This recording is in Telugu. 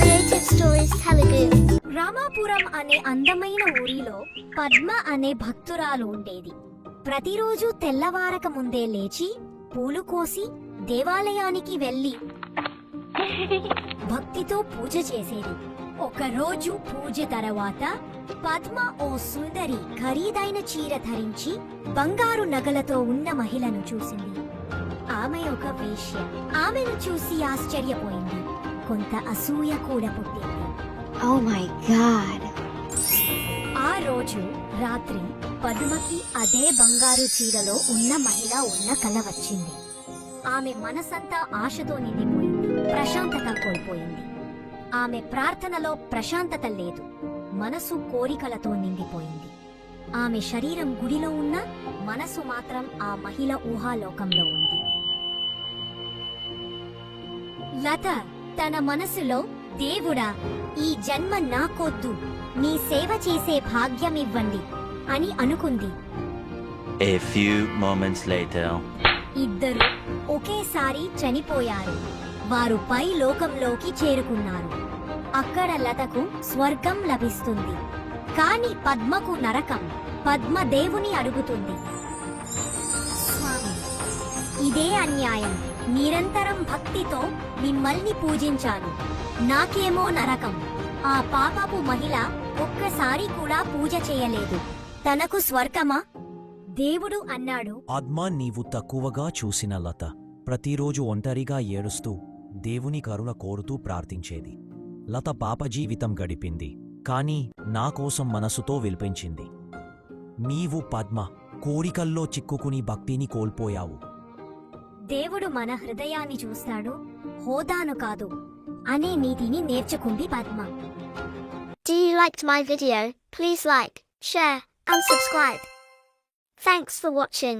Creative Stories Telugu. రామాపురం అనే అందమైన ఊరిలో పద్మ అనే భక్తురాలు ఉండేది. ప్రతిరోజు తెల్లవారక ముందే లేచి పూలు కోసి దేవాలయానికి వెళ్లి భక్తితో పూజ చేసేది. ఒకరోజు పూజ తర్వాత పద్మ ఓ సుందరి ఖరీదైన చీర ధరించి బంగారు నగలతో ఉన్న మహిళను చూసింది. ఆమె ఒక వేశ్య. ఆమెను చూసి ఆశ్చర్యపోయింది. కొంత అసూయ కూడా పుట్టింది. Oh my God. ఆ రోజు రాత్రి పద్మకి అదే బంగారు చీరలో ఉన్న మహిళ ఉన్న కల వచ్చింది. ఆమె మనసంతా ఆశతో నిండిపోయింది. ప్రశాంతత కోల్పోయింది. ఆమె ప్రార్థనలో ప్రశాంతత లేదు. మనసు కోరికలతో నిండిపోయింది. ఆమె శరీరం గుడిలో ఉన్న మనసు మాత్రం ఆ మహిళ ఊహాలోకంలో ఉంది. లత తన మనసులో, దేవుడా, ఈ జన్మ నాకొద్దు, నీ సేవ చేసే భాగ్యమివ్వండి అని అనుకుంది. A few moments later. ఇద్దరు ఒకేసారి చనిపోయారు. వారు పై లోకంలోకి చేరుకున్నారు. అక్కడ లతకు స్వర్గం లభిస్తుంది. కాని పద్మకు నరకం. పద్మ దేవుని అడుగుతుంది, స్వామి, ఇదే అన్యాయం. నిరంతరం భక్తితో మిమ్మల్ని పూజించాను, నాకేమో నరకం. ఆ పాపపు మహిళ ఒక్కసారి కూడా పూజ చేయలేదు, తనకు స్వర్గమా? దేవుడు అన్నాడు, ఆత్మ నీవు తక్కువగా చూసిన లత ప్రతిరోజు ఒంటరిగా ఏడుస్తూ దేవుని కరుణ కోరుతూ ప్రార్థించేది. లత పాప జీవితం గడిపింది, కాని నా కోసం మనసుతో విల్పించింది. నీవు పద్మ కోరికల్లో చిక్కుకుని భక్తిని కోల్పోయావు. దేవుడు మన హృదయాన్ని చూస్తాడు, హోదాను కాదు అనే నీతిని నేర్చుకుంది Padma. Do you liked my video? Please like, share, and subscribe. Thanks for watching.